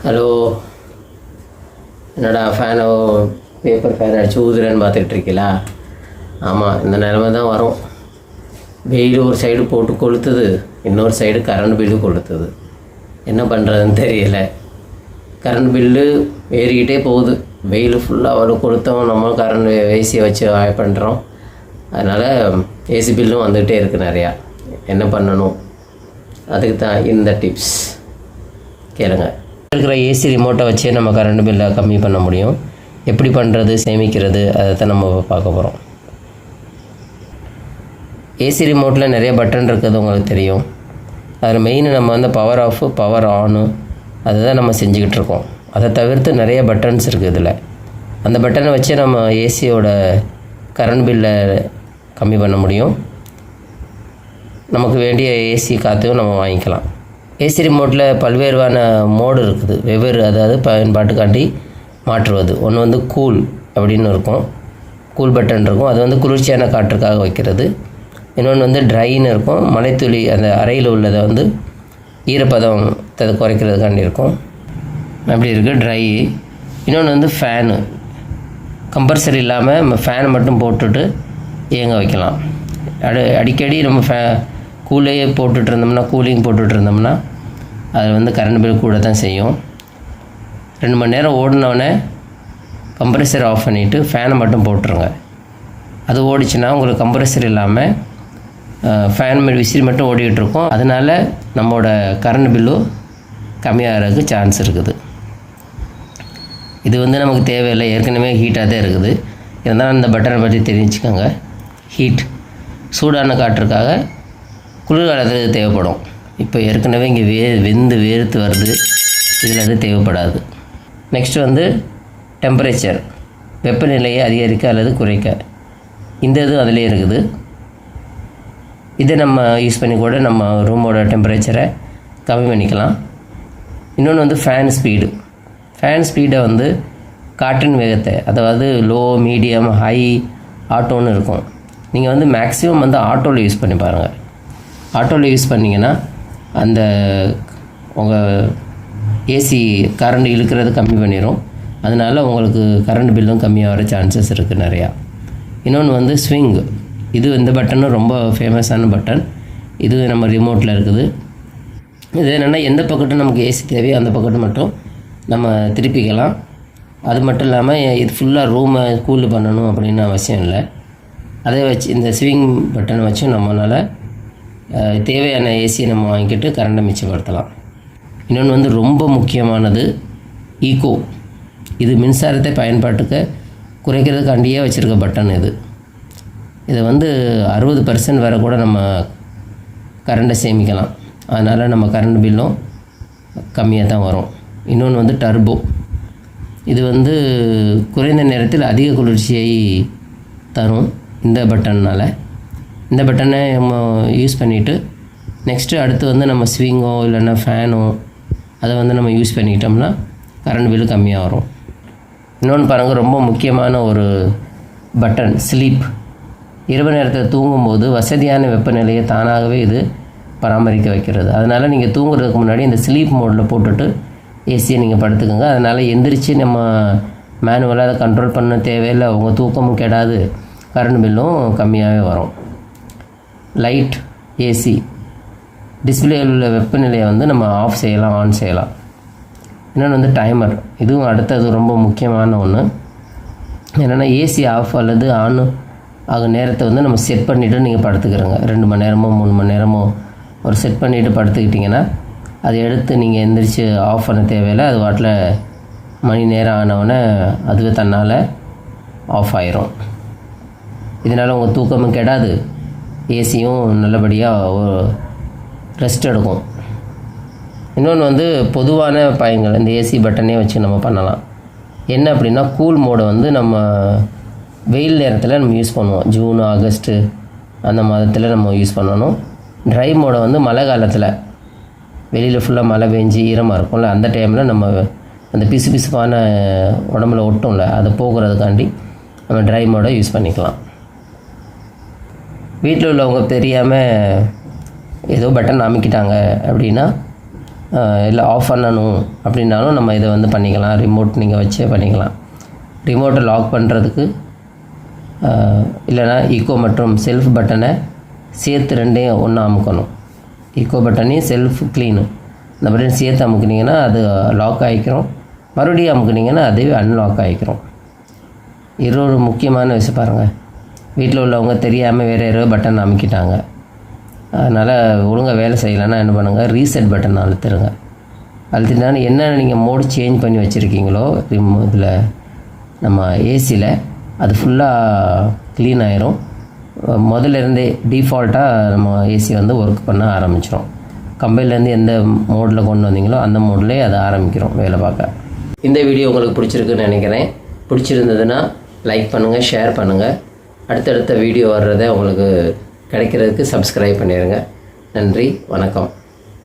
Hello, என்னடா ஃபேனோ paper fan அடிச்சு ஊதுறேன்னு பார்த்துக்கிட்டு இருக்கீங்களா? ஆமாம், இந்த நிலமை தான் வரும். வெயில் ஒரு சைடு போட்டு கொளுத்துது, இன்னொரு சைடு கரண்ட் பில்லு கொளுத்துது. என்ன பண்ணுறதுன்னு தெரியல. கரண்ட் பில்லு ஏறிக்கிட்டே போகுது. வெயில் ஃபுல்லாக அவ்வளோ கொளுத்தோம், நம்ம கரண்ட் ஏசியை வச்சு ஆய் பண்ணுறோம். அதனால் ஏசி பில்லும் வந்துகிட்டே இருக்குது நிறையா. என்ன பண்ணணும், அதுக்கு தான் இந்த டிப்ஸ் கேளுங்க. இருக்கிற ஏசி ரிமோட்டை வச்சே நம்ம கரண்ட் பில்லை கம்மி பண்ண முடியும். எப்படி பண்ணுறது, சேமிக்கிறது, அதை தான் நம்ம பார்க்க போகிறோம். ஏசி ரிமோட்டில் நிறைய பட்டன் இருக்கிறது உங்களுக்கு தெரியும். அதில் மெயின் நம்ம வந்து பவர் ஆஃபு, பவர் ஆனு, அதை தான் நம்ம செஞ்சுக்கிட்டு இருக்கோம். அதை தவிர்த்து நிறைய பட்டன்ஸ் இருக்குது இதில். அந்த பட்டனை வச்சு நம்ம ஏசியோட கரண்ட் பில்லை கம்மி பண்ண முடியும். நமக்கு வேண்டிய ஏசி காற்றையும் நம்ம வாங்கிக்கலாம். ஏசி ரிமோட்டில் பல்வேறுவான மோடு இருக்குது, வெவ்வேறு அதாவது பயன்பாட்டுக்காண்டி மாற்றுவது. ஒன்று வந்து கூல் அப்படின்னு இருக்கும், கூல் பட்டன் இருக்கும், அது வந்து குளிர்ச்சியான காற்றுக்காக வைக்கிறது. இன்னொன்று வந்து ட்ரைன்னு இருக்கும், மழைத்துளி அந்த அறையில் உள்ளதை வந்து ஈரப்பதத்தை குறைக்கிறதுக்காண்டி இருக்கும். அப்படி இருக்குது ட்ரை. இன்னொன்று வந்து ஃபேனு, கம்பல்சரி இல்லாமல் நம்ம ஃபேனை மட்டும் போட்டுட்டு இயங்க வைக்கலாம். அடிக்கடி நம்ம கூலையே போட்டுட்டு இருந்தோம்னா, கூலிங் போட்டுட்டு இருந்தோம்னா அது வந்து கரண்ட் பில் கூட தான் செய்யும். 2 மணி நேரம் ஓடினோடனே கம்ப்ரெசர் ஆஃப் பண்ணிவிட்டு ஃபேனை மட்டும் போட்டுருங்க. அது ஓடிச்சுன்னா உங்களுக்கு கம்ப்ரெசர் இல்லாமல் ஃபேன் விசிறி மட்டும் ஓடிக்கிட்டு இருக்கும். அதனால் நம்மளோட கரண்ட் பில்லும் கம்மியாகிறதுக்கு சான்ஸ் இருக்குது. இது வந்து நமக்கு தேவையில்லை, ஏற்கனவே ஹீட்டாக தான் இருக்குது. இருந்தாலும் இந்த பட்டனை பற்றி தெரிஞ்சுக்கோங்க. ஹீட், சூடான காற்றுக்காக குளிர்காலத்தில் தேவைப்படும். இப்போ ஏற்கனவே இங்கே வெந்து வேர்த்து வருது, இதில் அது தேவைப்படாது. நெக்ஸ்ட்டு வந்து டெம்பரேச்சர், வெப்பநிலையை அதிகரிக்க அல்லது குறைக்க. இந்த இதுவும் அதிலே இருக்குது. இதை நம்ம யூஸ் பண்ணி கூட நம்ம ரூமோட டெம்பரேச்சரை கம்மி பண்ணிக்கலாம். இன்னொன்று வந்து ஃபேன் ஸ்பீடு. ஃபேன் ஸ்பீடை வந்து காற்றின் வேகத்தை, அதாவது லோ, மீடியம், ஹை, ஆட்டோன்னு இருக்கும். நீங்கள் வந்து மேக்ஸிமம் வந்து ஆட்டோவில் யூஸ் பண்ணி பாருங்கள். ஆட்டோவில் யூஸ் பண்ணிங்கன்னா அந்த உங்கள் ஏசி கரண்ட் இழுக்கிறது கம்மி பண்ணிடும். அதனால் உங்களுக்கு கரண்ட் பில்லும் கம்மியாக சான்சஸ் இருக்குது நிறையா. இன்னொன்று வந்து ஸ்விங். இது இந்த பட்டனும் ரொம்ப ஃபேமஸான பட்டன். இது நம்ம ரிமோட்டில் இருக்குது. இது என்னென்னா எந்த பக்கட்டும் நமக்கு ஏசி தேவையோ அந்த பக்கத்து மட்டும் நம்ம திருப்பிக்கலாம். அது மட்டும் இல்லாமல் இது ஃபுல்லாக ரூமை கூல் பண்ணணும் அப்படின்னு அவசியம் இல்லை. அதை வச்சு இந்த ஸ்விங் பட்டனை வச்சும் நம்மளால் தேவையான ஏசியை நம்ம வாங்கிக்கிட்டு கரண்டை மிச்சப்படுத்தலாம். இன்னொன்று வந்து ரொம்ப முக்கியமானது ஈகோ. இது மின்சாரத்தை பயன்பாட்டுக்கு குறைக்கிறதுக்காண்டியே வச்சுருக்க பட்டன் இது. இதை வந்து 60% வரை கூட நம்ம கரண்டை சேமிக்கலாம். அதனால் நம்ம கரண்ட் பில்லும் கம்மியாக தான் வரும். இன்னொன்று வந்து டர்போ. இது வந்து குறைந்த நேரத்தில் அதிக குளிர்ச்சியை தரும் இந்த பட்டன்னால். இந்த பட்டனை நம்ம யூஸ் பண்ணிவிட்டு நெக்ஸ்ட்டு அடுத்து வந்து நம்ம ஸ்விங்கோ இல்லைன்னா ஃபேனோ அதை வந்து நம்ம யூஸ் பண்ணிக்கிட்டோம்னா கரண்ட் பில்லு கம்மியாக வரும். இன்னொன்று பாருங்கள், ரொம்ப முக்கியமான ஒரு பட்டன் ஸ்லீப். இரவு நேரத்தில் தூங்கும்போது வசதியான வெப்பநிலையை தானாகவே இது பராமரிக்க வைக்கிறது. அதனால் நீங்கள் தூங்குறதுக்கு முன்னாடி இந்த ஸ்லீப் மோடில் போட்டுட்டு ஏசியை நீங்கள் படுத்துக்கோங்க. அதனால் எந்திரிச்சு நம்ம மேனுவலாக அதை கண்ட்ரோல் பண்ண தேவையில்லை. உங்கள் தூக்கமும் கெடாது, கரண்ட் பில்லும் கம்மியாகவே வரும். லைட், ஏசி, டிஸ்பிளேயில் உள்ள வெப்பநிலையை வந்து நம்ம ஆஃப் செய்யலாம், ஆன் செய்யலாம். இன்னொன்று வந்து டைமர். இதுவும் அடுத்தது ரொம்ப முக்கியமான ஒன்று. என்னென்னா ஏசி ஆஃப் அல்லது ஆன் ஆகும் நேரத்தை வந்து நம்ம செட் பண்ணிவிட்டு நீங்கள் படுத்துக்கிறோங்க. 2 மணி நேரமோ 3 மணி நேரமோ ஒரு செட் பண்ணிவிட்டு படுத்துக்கிட்டிங்கன்னா அதை எடுத்து நீங்கள் எந்திரிச்சு ஆஃப் பண்ண தேவையில்லை. அது வாட்டில் மணி நேரம் ஆனவுடனே அதுவே தன்னால் ஆஃப் ஆயிரும். இதனால் உங்கள் தூக்கமும் கெடாது, ஏசியும் நல்லபடியாக ரெஸ்ட் எடுக்கும். இன்னொன்று வந்து பொதுவான பயன்கள் இந்த ஏசி பட்டனே வச்சு நம்ம பண்ணலாம். என்ன அப்படின்னா கூல் மோடை வந்து நம்ம வெயில் நேரத்தில் நம்ம யூஸ் பண்ணுவோம். ஜூன், ஆகஸ்ட்டு அந்த மாதத்தில் நம்ம யூஸ் பண்ணணும். ட்ரை மோடை வந்து மழை காலத்தில் வெளியில் ஃபுல்லாக மழை பெஞ்சு ஈரமாக இருக்கும்ல, அந்த டைமில் நம்ம அந்த பிசுபிசுப்பான உடம்புல ஒட்டும்ல, அதை போக்குறதுக்காண்டி நம்ம ட்ரை மோடை யூஸ் பண்ணிக்கலாம். வீட்டில் உள்ளவங்க தெரியாமல் ஏதோ பட்டன் அமைக்கிட்டாங்க அப்படின்னா இல்லை ஆஃப் பண்ணணும் அப்படின்னாலும் நம்ம இதை வந்து பண்ணிக்கலாம். ரிமோட் நீங்கள் வச்சே பண்ணிக்கலாம். ரிமோட்டை லாக் பண்ணுறதுக்கு இல்லைனா ஈக்கோ மற்றும் செல்ஃப் பட்டனை சேர்த்து ரெண்டையும் ஒன்றா அமுக்கணும். ஈக்கோ பட்டனையும் செல்ஃப் க்ளீனு இந்த பட்டன் சேர்த்து அமுக்குனிங்கன்னா அது லாக் ஆகிக்கிறோம். மறுபடியும் அமுக்குனிங்கன்னா அதுவே அன்லாக் ஆகிக்கிறோம். ஒரு முக்கியமான விஷயம் பாருங்கள், வீட்டில் உள்ளவங்க தெரியாமல் வேறு யாரோ பட்டன் அமுக்கிட்டாங்க. அதனால் ஒழுங்காக வேலை செய்யலைன்னா என்ன பண்ணுங்கள், ரீசெட் பட்டன் அழுத்துருங்க. அழுத்திட்டாலும் என்ன நீங்கள் மோடு சேஞ்ச் பண்ணி வச்சுருக்கீங்களோ இதில் நம்ம ஏசியில் அது ஃபுல்லாக க்ளீன் ஆயிரும். முதல்ல இருந்தே டிஃபால்ட்டாக நம்ம ஏசி வந்து ஒர்க் பண்ண ஆரம்பிச்சிடும். கம்பெனிலேருந்து எந்த மோடில் கொண்டு வந்தீங்களோ அந்த மோட்லேயே அதை ஆரம்பிக்கிறோம் வேலை பார்க்க. இந்த வீடியோ உங்களுக்கு பிடிச்சிருக்குன்னு நினைக்கிறேன். பிடிச்சிருந்ததுன்னா லைக் பண்ணுங்கள், ஷேர் பண்ணுங்கள். அடுத்தடுத்த வீடியோ வர்றதை உங்களுக்கு கிடைக்கிறதுக்கு சப்ஸ்கிரைப் பண்ணிடுங்க. நன்றி, வணக்கம்.